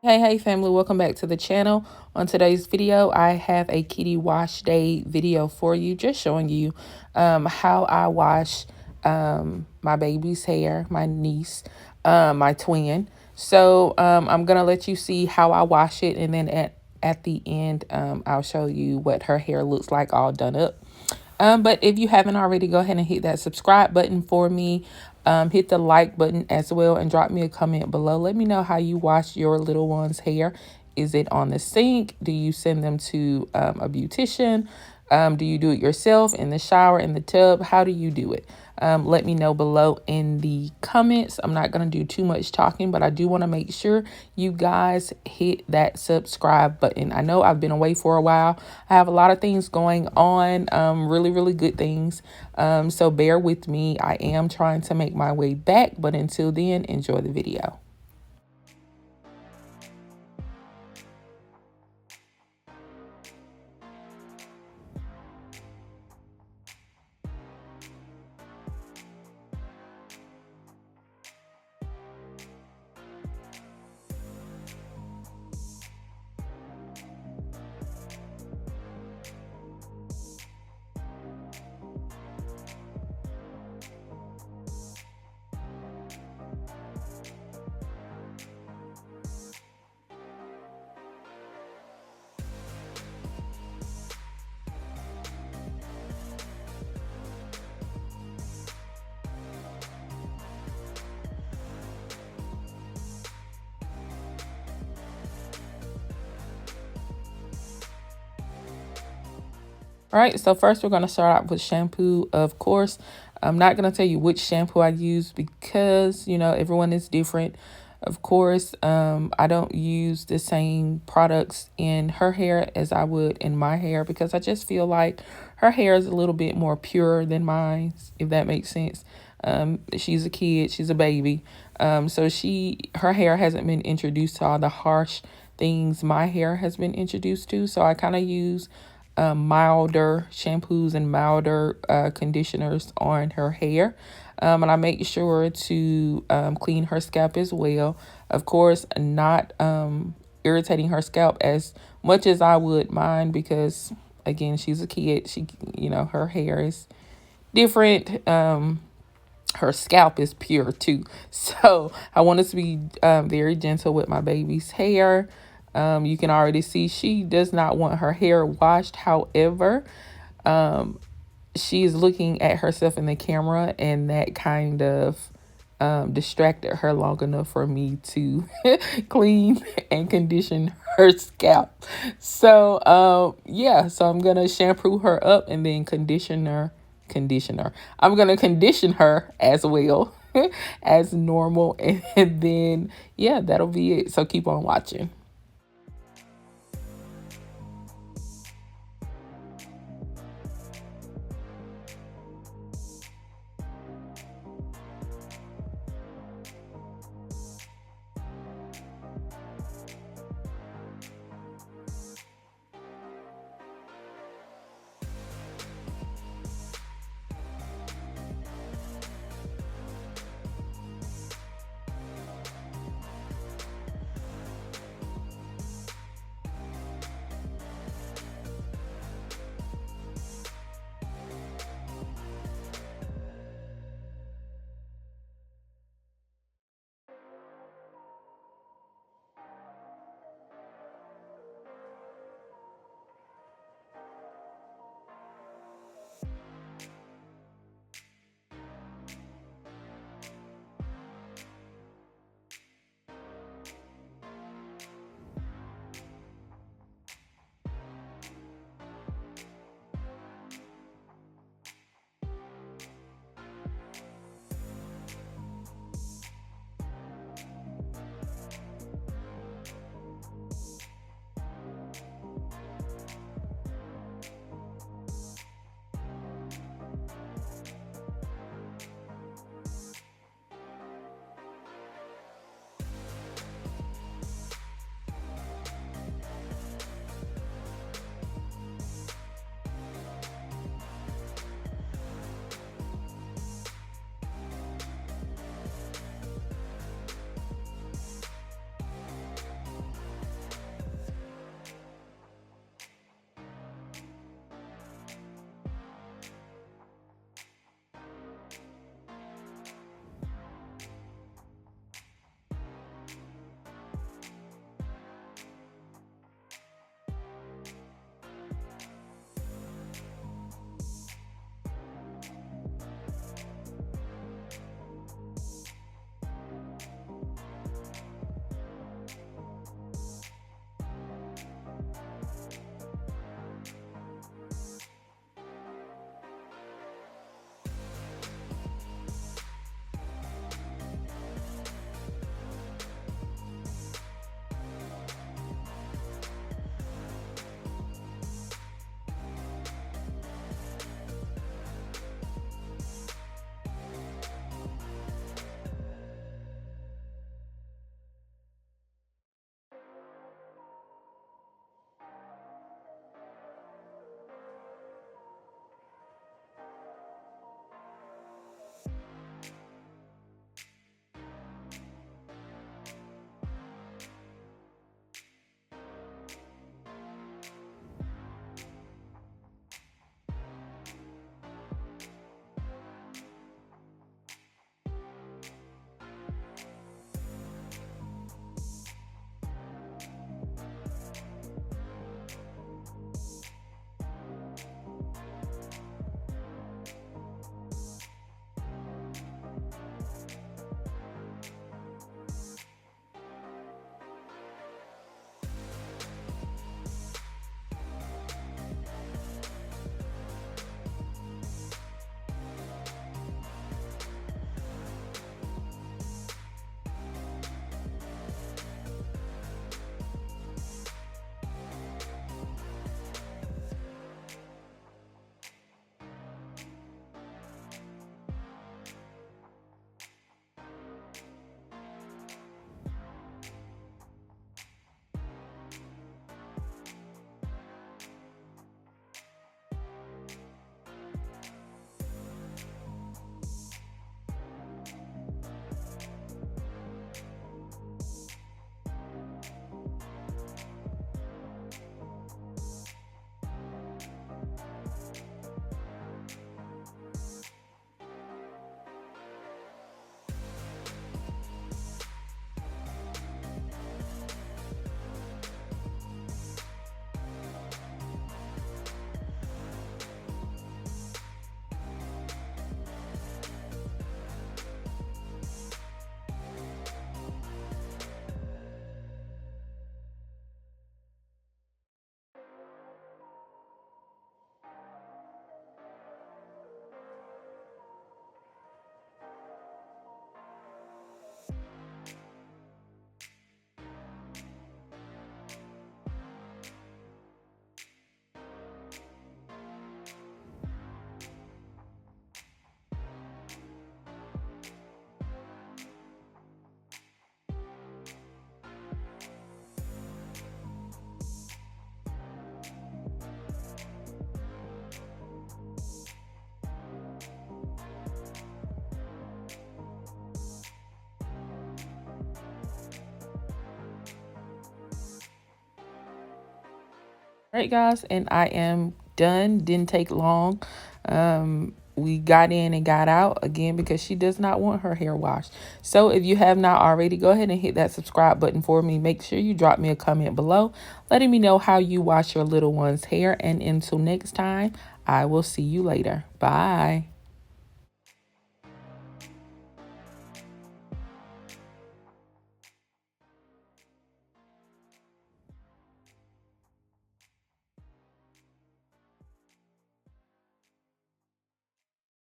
Hey family, welcome back to the channel. On today's video, I have a kitty wash day video for you, just showing you how I wash my baby's hair, my niece, my twin. So I'm gonna let you see how I wash it, and then at the end I'll show you what her hair looks like all done up. But if you haven't already, go ahead and hit that subscribe button for me. Hit the like button as well and drop me a comment below. Let me know how you wash your little one's hair. Is it on the sink? Do you send them to a beautician? Do you do it yourself in the shower, in the tub? How do you do it? Let me know below in the comments. I'm not going to do too much talking, but I do want to make sure you guys hit that subscribe button. I know I've been away for a while. I have a lot of things going on, really good things. So bear with me. I am trying to make my way back, but until then, enjoy the video. All right, so first we're going to start out with shampoo. Of course, I'm not going to tell you which shampoo I use because, everyone is different. Of course, I don't use the same products in her hair as I would in my hair because I just feel like her hair is a little bit more pure than mine, if that makes sense. She's a kid, she's a baby. So her hair hasn't been introduced to all the harsh things my hair has been introduced to. So I kind of use milder shampoos and milder conditioners on her hair. And I make sure to clean her scalp as well. Of course, not irritating her scalp as much as I would mine because, again, she's a kid. Her hair is different. Her scalp is pure too. So I want to be very gentle with my baby's hair. You can already see she does not want her hair washed. However, she is looking at herself in the camera, and that kind of distracted her long enough for me to clean and condition her scalp. So so I'm gonna shampoo her up and then conditioner. I'm gonna condition her as well as normal, and then that'll be it. So keep on watching. All right, guys, and I am done. Didn't take long. We got in and got out again because she does not want her hair washed. So if you have not already, go ahead and hit that subscribe button for me. Make sure you drop me a comment below letting me know how you wash your little one's hair. And until next time, I will see you later. Bye.